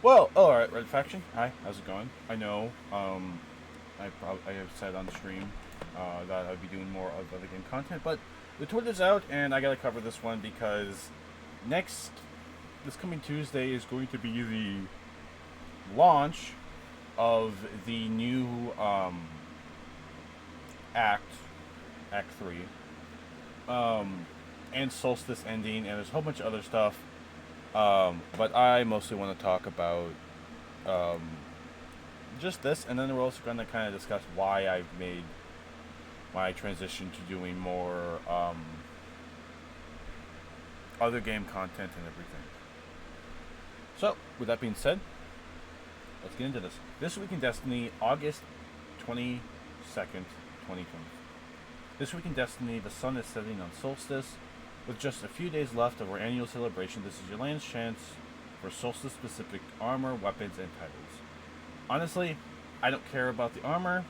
Well, alright, Red Faction. Hi, how's it going? I know, I have said on stream that I'd be doing more of other game content, but the Twitter's out, and I gotta cover this one because next, this coming Tuesday is going to be the launch of the new Act, Act 3, and Solstice ending, and there's a whole bunch of other stuff. But I mostly want to talk about um, just this, and then we're also going to kind of discuss why I've made my transition to doing more other game content and everything. So, with that being said, let's get into this. This week in Destiny, August 22nd, 2020. This week in Destiny, the sun is setting on Solstice. With just a few days left of our annual celebration, this is your land's chance for Solstice-specific armor, weapons, and titles. Honestly, I don't care about the armor.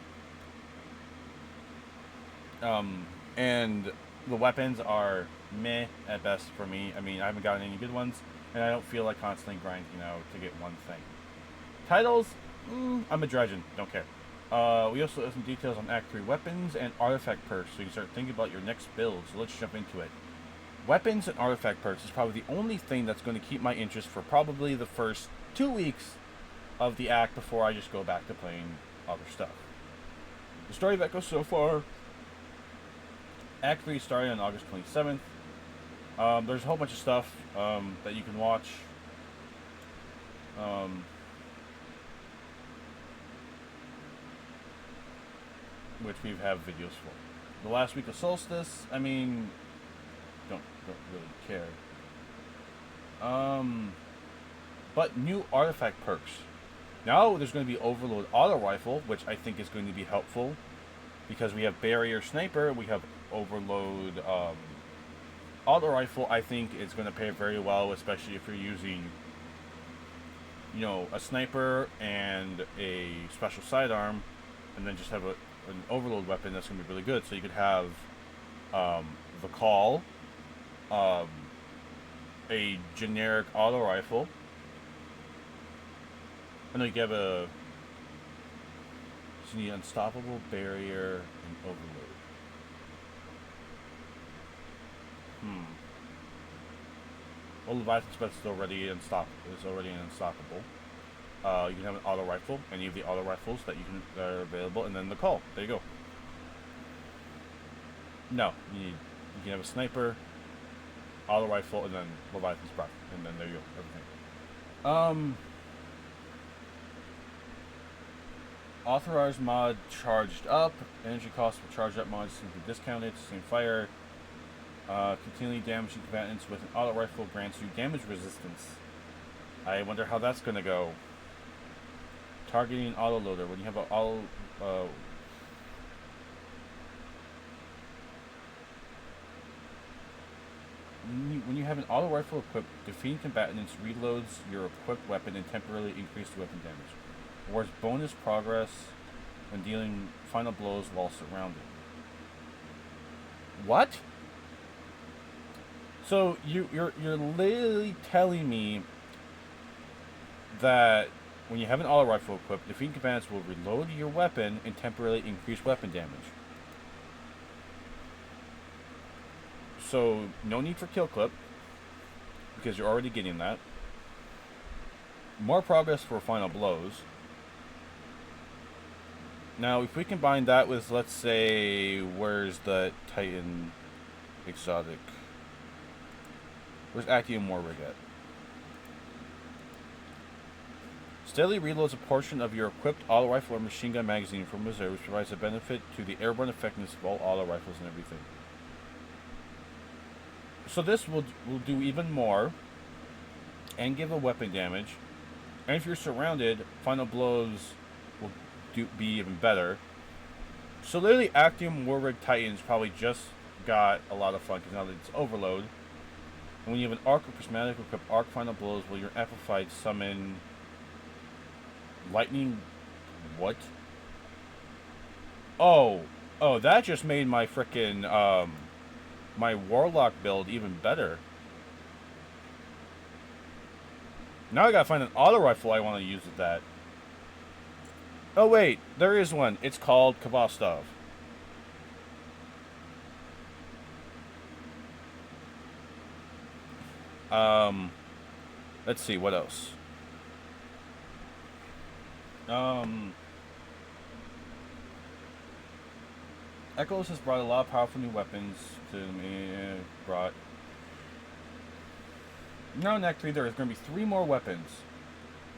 And the weapons are meh at best for me. I mean, I haven't gotten any good ones, and I don't feel like constantly grinding out to get one thing. Titles, I'm a dredgen, don't care. We also have some details on Act 3 weapons and artifact perks, so you can start thinking about your next build, so let's jump into it. Weapons and artifact perks is probably the only thing that's going to keep my interest for probably the first 2 weeks of the act before I just go back to playing other stuff. The story that goes so far. Act 3 started on August 27th. There's a whole bunch of stuff that you can watch. Which we have videos for. The last week of Solstice, I mean, don't really care. But new artifact perks. Now there's going to be Overload Auto Rifle, which I think is going to be helpful because we have Barrier Sniper, we have Overload Auto Rifle. I think it's going to pay very well, especially if you're using, you know, a sniper and a special sidearm, and then just have an overload weapon that's going to be really good. So you could have the Call, a generic auto rifle. I know you have a. So you need Unstoppable, Barrier, and Overload. Well, Leviathan Spec is already unstoppable. You can have an auto rifle, any of the auto rifles that are available, and then the Call. There you go. No, you can have a sniper, auto rifle, and then Leviathan Spec, and then there you go, everything. Authorized mod charged up. Energy cost for charged up mods simply discounted. Same fire. Continually damaging combatants with an auto rifle grants you damage resistance. I wonder how that's gonna go. Targeting autoloader. When you have an auto, when you have an auto rifle equipped, defeating combatants reloads your equipped weapon and temporarily increases weapon damage. Awards bonus progress when dealing final blows while surrounded. What? So you're literally telling me that when you have an auto rifle equipped, defeating combatants will reload your weapon and temporarily increase weapon damage. So no need for kill clip because you're already getting that. More progress for final blows. Now, if we combine that with, let's say, where's the Titan exotic? Where's Actium Warrig at? Steadily reloads a portion of your equipped auto rifle or machine gun magazine from reserves, provides a benefit to the airborne effectiveness of all auto rifles and everything. So this will do even more and give a weapon damage. And if you're surrounded, final blows will be even better. So literally Actium Warrig Titans probably just got a lot of fun because now that it's overload. And when you have an arc or prismatic equipped arc, final blows will your amplified summon lightning. What? Oh, that just made my frickin' my warlock build even better. Now I gotta find an auto rifle I want to use with that. Oh wait, there is one. It's called Kvostov. Let's see what else. Echoes has brought a lot of powerful new weapons to me. Brought. Now in Act 3 there is going to be 3 more weapons.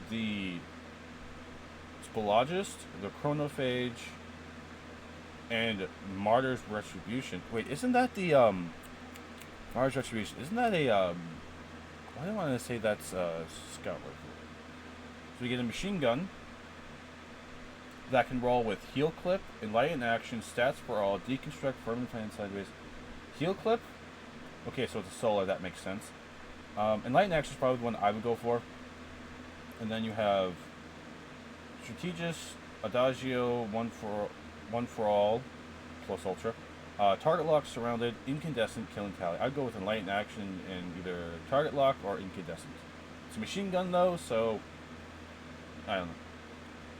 The Spologist, the Chronophage, and Martyr's Retribution. Wait, isn't that the, Martyr's Retribution, isn't that a, why do I want to say that's a scout rifle? So we get a machine gun that can roll with Heal Clip, Enlighten Action, Stats for All, Deconstruct, Permanent Plan Sideways. Heal Clip? Okay, so it's a solar, that makes sense. Enlighten Action is probably the one I would go for. And then you have Strategist, Adagio, one for all, plus Ultra. Target Lock, Surrounded, Incandescent, Killing Tally. I'd go with Enlighten Action in either Target Lock or Incandescent. It's a machine gun though, so I don't know.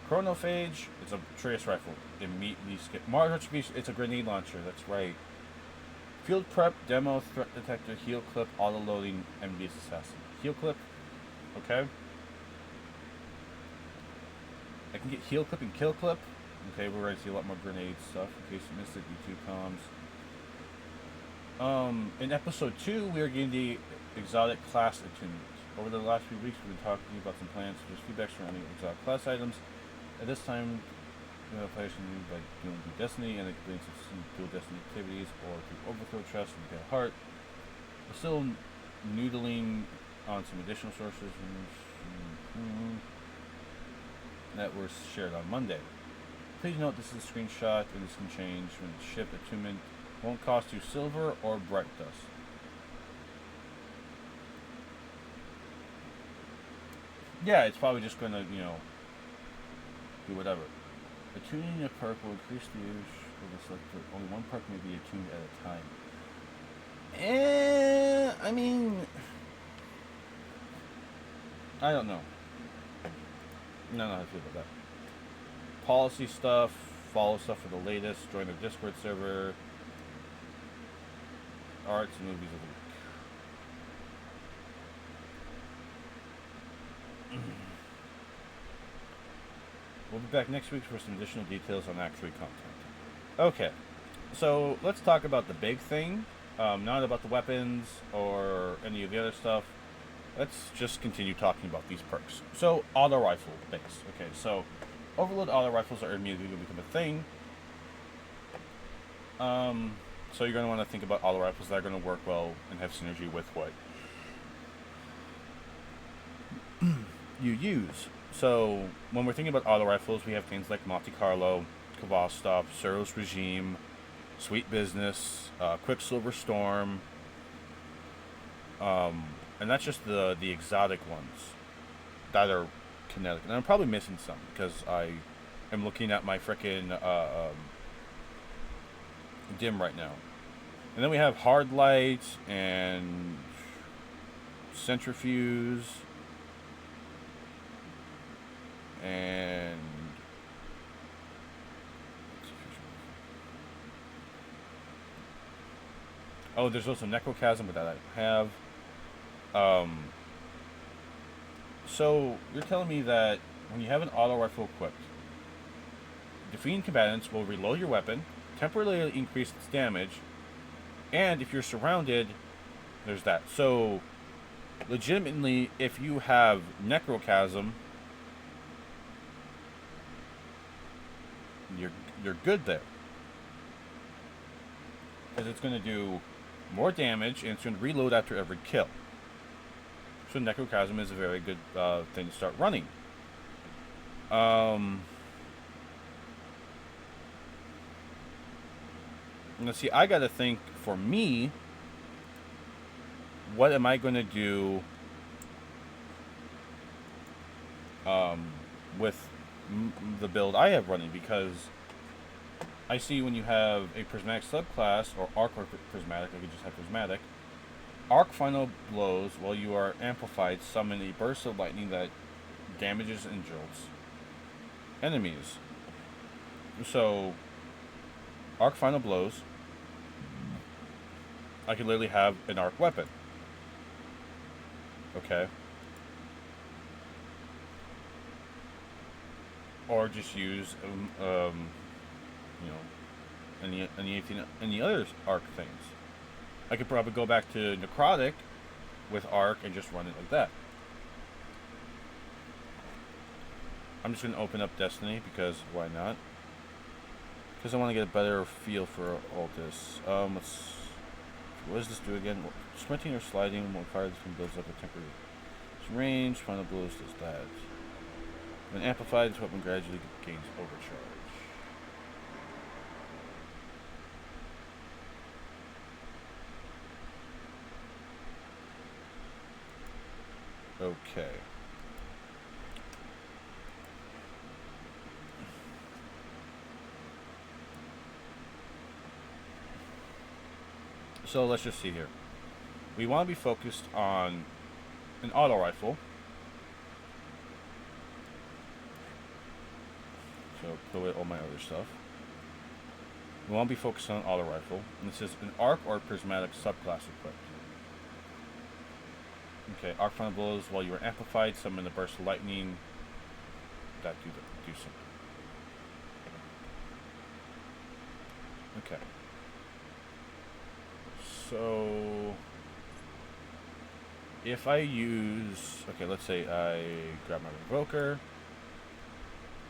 Chronophage, it's a trace rifle. Immediately skip. Mars Retribution, it's a grenade launcher, that's right. Field Prep, Demo, Threat Detector, Heal Clip, Auto Loading, MB's Assassin. Heal Clip, okay. I can get Heal Clip and Kill Clip. Okay, we're ready to see a lot more grenade stuff in case you missed it, YouTube comms. In episode 2, we are getting the exotic class attunement. Over the last few weeks, we've been talking about some plans such as feedback surrounding exotic class items. At this time, players can do by doing through Destiny and experience some dual Destiny activities or through Overthrow Chest and Get Heart. We're still noodling on some additional sources that were shared on Monday. Please note this is a screenshot and this can change when it's shipped. Attunement won't cost you silver or bright dust. Yeah, it's probably just gonna, do whatever. Attuning a perk will increase the use of the selector. Only one perk may be attuned at a time. I mean, I don't know. I don't know how to feel about that. Policy stuff, follow stuff for the latest, join their Discord server, arts and movies of the week. We'll be back next week for some additional details on Act 3 content. Okay, so let's talk about the big thing, not about the weapons or any of the other stuff. Let's just continue talking about these perks. So, auto rifle base. Okay, so overload auto rifles are immediately going to become a thing. So you're going to want to think about auto rifles that are going to work well and have synergy with what you use. So when we're thinking about auto rifles, we have things like Monte Carlo, Kvostov, Suros Regime, Sweet Business, Quicksilver Storm, and that's just the exotic ones that are kinetic. And I'm probably missing some because I am looking at my frickin' dim right now. And then we have Hard Light and Centrifuge and oh, there's also Necrochasm, but that I don't have. So you're telling me that when you have an auto rifle equipped, defeating combatants will reload your weapon, temporarily increase its damage, and if you're surrounded, there's that. So legitimately, if you have Necrochasm, you're good there, because it's going to do more damage and it's going to reload after every kill. So Necrochasm is a very good thing to start running. Let's see, I gotta think, for me, what am I going to do with the build I have running, because I see when you have a prismatic subclass, or arc or prismatic, I could just have prismatic, Arc final blows while you are amplified. Summon a burst of lightning that damages and jolts enemies. So, arc final blows. I could literally have an arc weapon. Okay. Or just use, you know, any other arc things. I could probably go back to necrotic with arc and just run it like that. I'm just gonna open up Destiny because why not? Because I want to get a better feel for all this. What does this do again? Sprinting or sliding when fire this one builds up a temporary range. Final blows does that. When amplified, this weapon gradually gains overcharge. Okay. So let's just see here. We want to be focused on an auto rifle. So put away all my other stuff. We want to be focused on an auto rifle. And this is an arc or prismatic subclass equipped. Okay, arc final blows while you are amplified. Summon a burst of lightning. That do something. Okay. So if I use, okay, let's say I grab my revoker.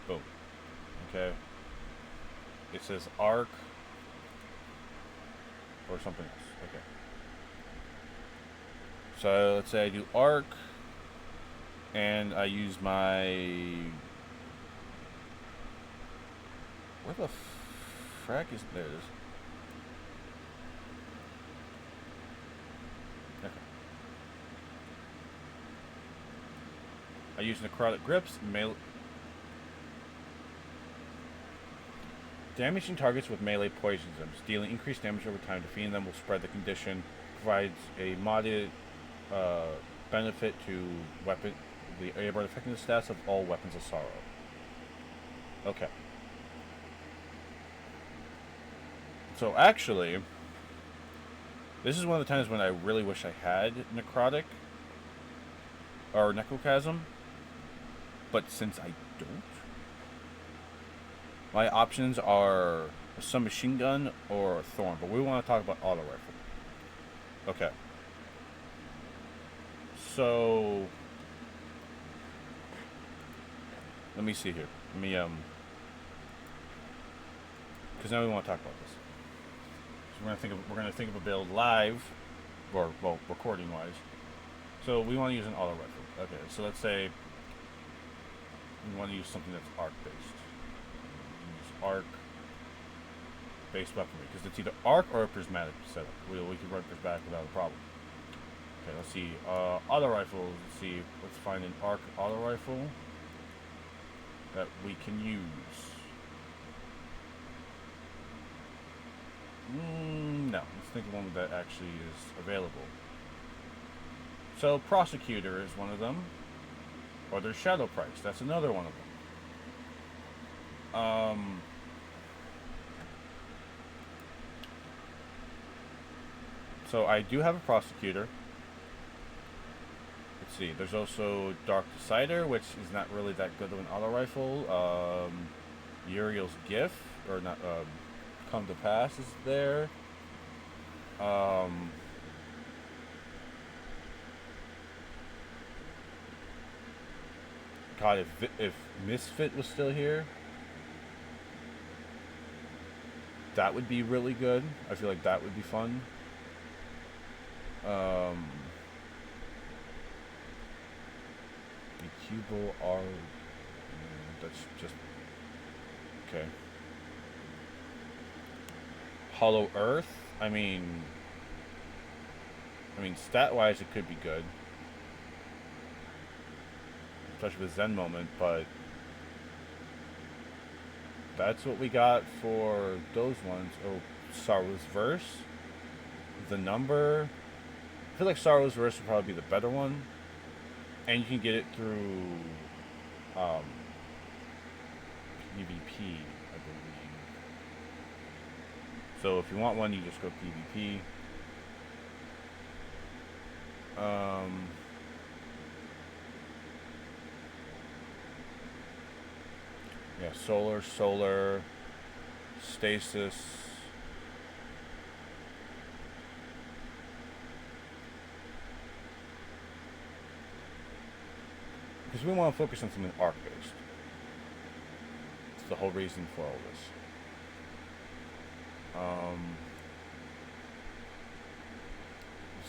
Boom. Okay. It says arc or something else. Okay. So let's say I do arc and I use my, where the frack is, there it is. Okay. I use necrotic grips, damaging targets with melee poisons them, dealing increased damage over time. Defeating them will spread the condition, provides a modded benefit to the airborne effectiveness stats of all weapons of sorrow. Okay. So actually, this is one of the times when I really wish I had necrotic or necrochasm, but since I don't, my options are a submachine gun or a thorn. But we want to talk about auto rifle. Okay. So let me see here. Let me because now we want to talk about this. So we're gonna think of a build live, or well, recording wise. So we want to use an auto rifle. Okay. So let's say we want to use something that's arc based. Use arc based weaponry because it's either arc or a prismatic setup. We can run prismatic without a problem. Okay, let's see. Auto rifles. Let's see. Let's find an arc auto rifle that we can use. No, let's think of one that actually is available. So Prosecutor is one of them. Or there's Shadow Price. That's another one of them. So I do have a Prosecutor. Let's see. There's also Dark Decider, which is not really that good of an auto rifle. Uriel's Gift, or not. Come to Pass is there. God, if Misfit was still here, that would be really good. I feel like that would be fun. The Cubo R. That's just okay. Hollow Earth. I mean, stat-wise, it could be good, especially with Zen Moment. But that's what we got for those ones. Oh, Sorrow's Verse, The Number, I feel like Star Wars Verse would probably be the better one, and you can get it through um, PvP, I believe. So if you want one, you just go PvP. Yeah, solar, stasis. Because we want to focus on something arc-based. It's the whole reason for all this.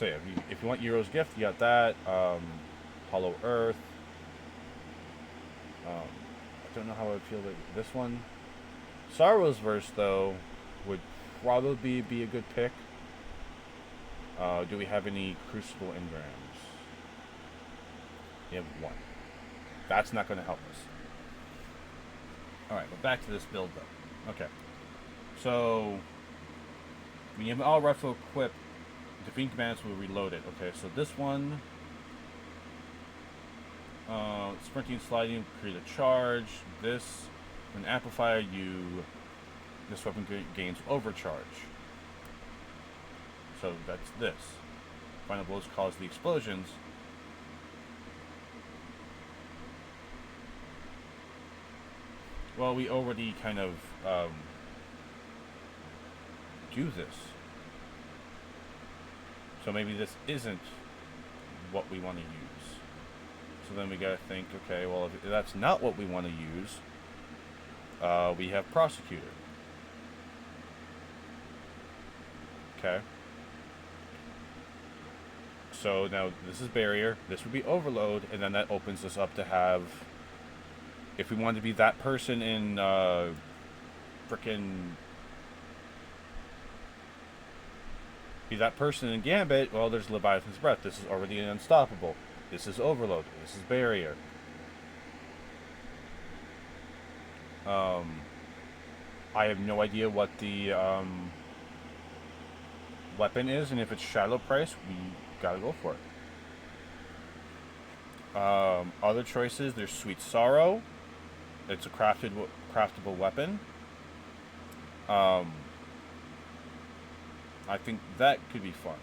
So yeah, if you want Euro's Gift, you got that. Hollow Earth. I don't know how I would feel about this one. Star Wars Verse, though, would probably be a good pick. Do we have any Crucible engrams? We have one. That's not going to help us. Alright, but back to this build, though. Okay. So, when you have all rifle equipped, defeating commands will reload it. Okay, so this one... sprinting, sliding, create a charge. This, when amplifier, this weapon gains overcharge. So that's this. Final blows cause the explosions. Well, we already kind of do this. So maybe this isn't what we want to use. So then we gotta think, okay, well, if that's not what we want to use, we have Prosecutor. Okay. So now this is Barrier, this would be Overload, and then that opens us up to have, if we wanted to be that person in Gambit, well, there's Leviathan's Breath. This is already an Unstoppable. This is Overload. This is Barrier. I have no idea what the weapon is, and if it's Shadow Price, we gotta go for it. Other choices, there's Sweet Sorrow. It's a craftable weapon. I think that could be fun.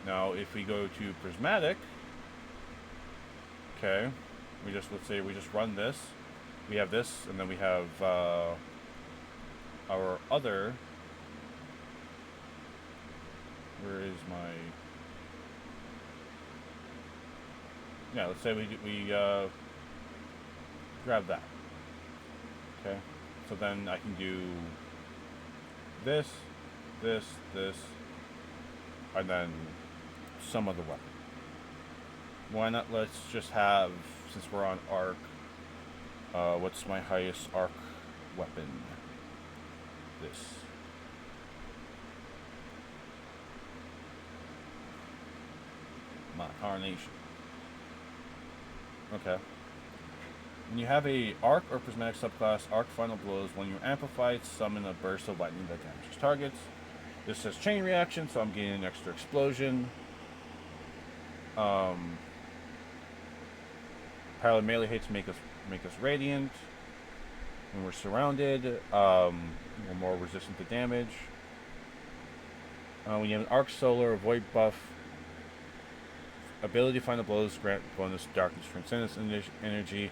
Now, if we go to Prismatic, okay, let's say we just run this. We have this, and then we have our other. Where is my? Yeah, let's say we grab that. Okay, so then I can do this, and then some other weapon. Why not? Let's just have, since we're on arc. What's my highest arc weapon? This. My Carnation. Okay. When you have a arc or prismatic subclass, arc final blows. When you're amplified, summon a burst of lightning that damages targets. This says chain reaction, so I'm getting an extra explosion. Parallel melee hits make us radiant. When we're surrounded, we're more resistant to damage. When you have an arc solar, avoid buff. Ability final blows grant bonus darkness transcendence energy,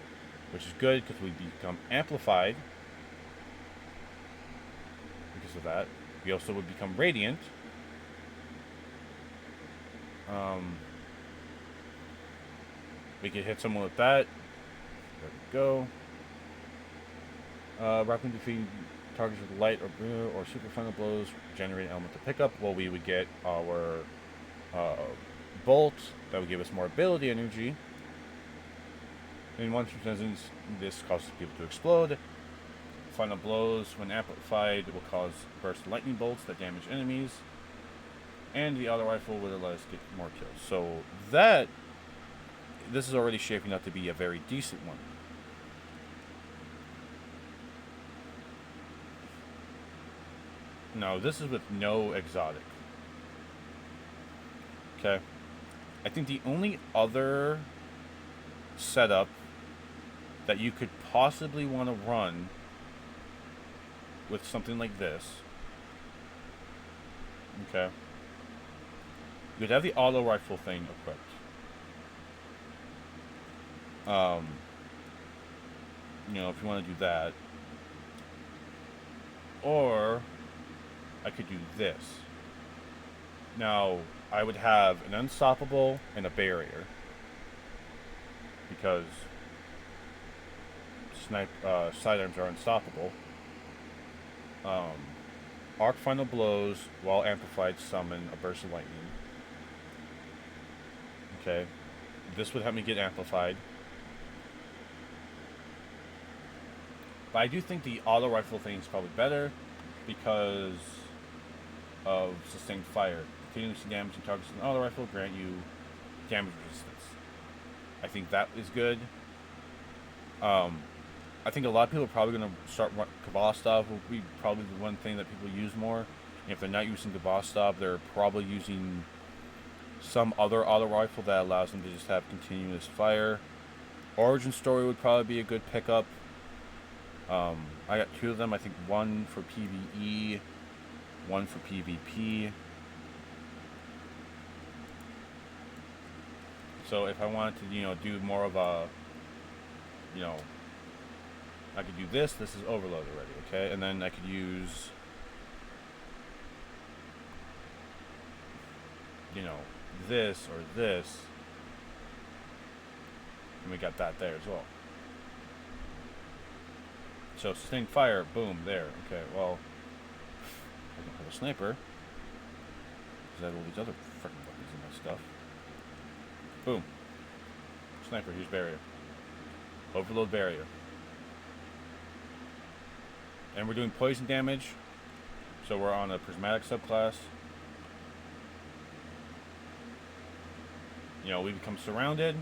which is good because we become amplified because of that. We also would become radiant. We could hit someone with that. There we go. Rapidly defeating targets with light or blue or super final blows generate an element to pick up. Well, we would get our bolt that would give us more ability energy. In one instance, this causes people to explode. Final blows, when amplified, will cause burst lightning bolts that damage enemies. And the auto rifle will let us get more kills. So this is already shaping up to be a very decent one. No, this is with no exotic. Okay. I think the only other setup that you could possibly want to run with something like this, okay, you'd have the auto rifle thing equipped. If you want to do that, or I could do this. Now, I would have an unstoppable and a barrier because sidearms are unstoppable. Arc final blows while amplified summon a burst of lightning. Okay, this would help me get amplified. But I do think the auto rifle thing is probably better because of sustained fire. Continuously damaging targets with an auto rifle grant you damage resistance. I think that is good. I think a lot of people are probably going to start Kabastov will be probably the one thing that people use more. And if they're not using Kabastov, they're probably using some other auto rifle that allows them to just have continuous fire. Origin Story would probably be a good pickup. I got two of them. I think one for PvE, one for PvP. So if I wanted to, do more of a, I could do this. This is overload already, okay? And then I could use, this or this. And we got that there as well. So sustained fire, boom, there. Okay, well, I don't have a sniper. Because I have all these other freaking weapons in my stuff. Boom. Sniper, here's barrier. Overload barrier. And we're doing poison damage. So we're on a prismatic subclass. We become surrounded.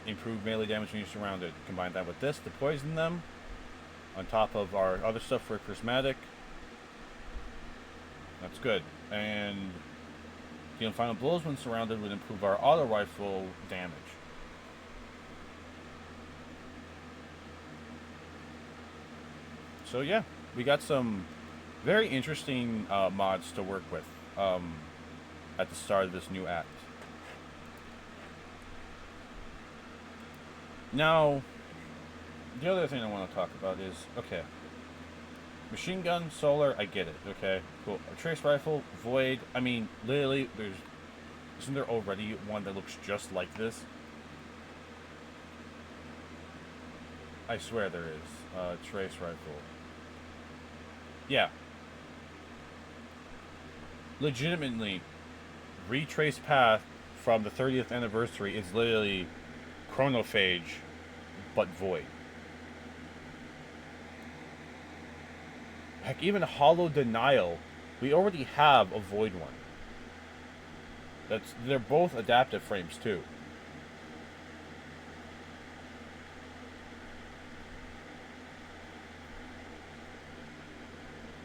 Improve melee damage when you're surrounded. Combine that with this to poison them. On top of our other stuff for prismatic. That's good. And final blows when surrounded would improve our auto rifle damage. So yeah, we got some very interesting mods to work with at the start of this new act. Now, the other thing I want to talk about is, okay, machine gun, solar, I get it, okay, cool. A trace rifle, void, I mean, literally, isn't there already one that looks just like this? I swear there is, trace rifle. Yeah. Legitimately, retrace path from the 30th anniversary is literally Chronophage, but void. Heck, even Hollow Denial, we already have a void one. They're both adaptive frames too.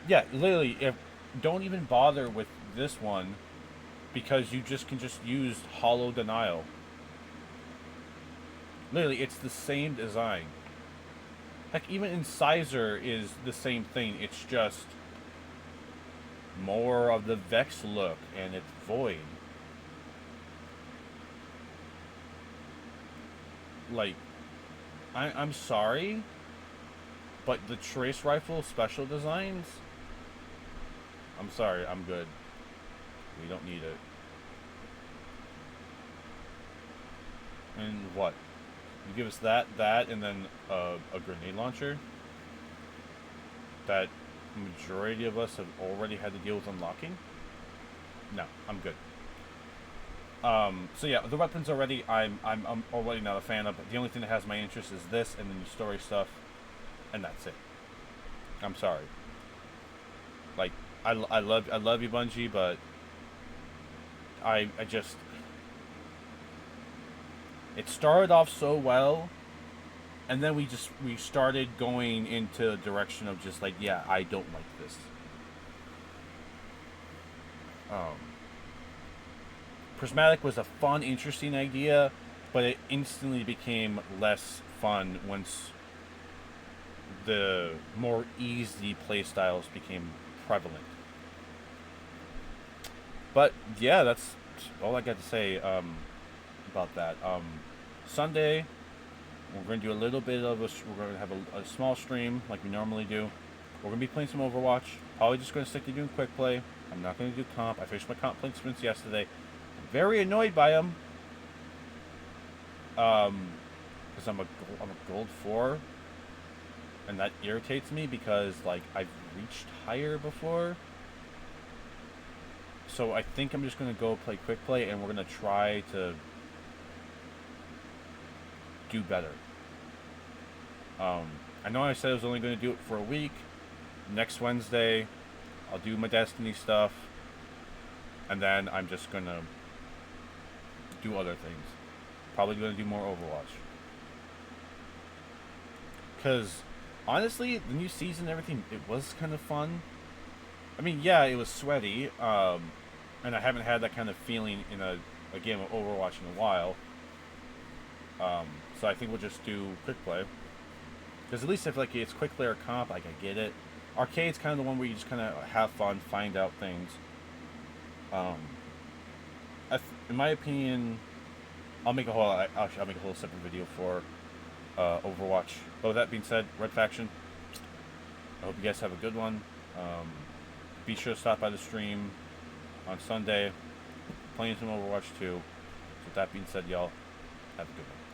Yeah, literally, don't even bother with this one because you can use Hollow Denial. Literally, it's the same design. Heck, even Incisor is the same thing. It's just more of the Vex look, and it's void. Like, I'm sorry, but the Trace Rifle special designs, I'm sorry, I'm good. We don't need it. And what? You give us that, and then a grenade launcher that majority of us have already had to deal with unlocking? No, I'm good. So yeah, the weapons already, I'm already not a fan of. The only thing that has my interest is this, and then the story stuff, and that's it. I'm sorry. Like, I love you, Bungie, but I just, it started off so well, and then we started going into the direction of just like, yeah, I don't like this. Prismatic was a fun, interesting idea, but it instantly became less fun once the more easy play styles became prevalent. But yeah, that's all I got to say about that. Sunday, we're going to do a little bit of we're going to have a small stream like we normally do. We're going to be playing some Overwatch. Probably just going to stick to doing quick play. I'm not going to do comp. I finished my comp placements yesterday. I'm very annoyed by them. Because I'm a gold 4. And that irritates me because, like, I've reached higher before. So I think I'm just going to go play quick play, and we're going to try to do better. I know I said I was only going to do it for a week. Next Wednesday, I'll do my Destiny stuff. And then I'm just going to do other things. Probably going to do more Overwatch. Because, honestly, the new season and everything, it was kind of fun. I mean, yeah, it was sweaty. And I haven't had that kind of feeling in a game of Overwatch in a while. So I think we'll just do quick play. Because at least if like it's quick play or comp, like I get it. Arcade's kind of the one where you just kind of have fun, find out things. In my opinion, I'll make a whole separate video for Overwatch. But with that being said, Red Faction, I hope you guys have a good one. Be sure to stop by the stream on Sunday, playing some Overwatch 2. So with that being said, y'all, have a good one.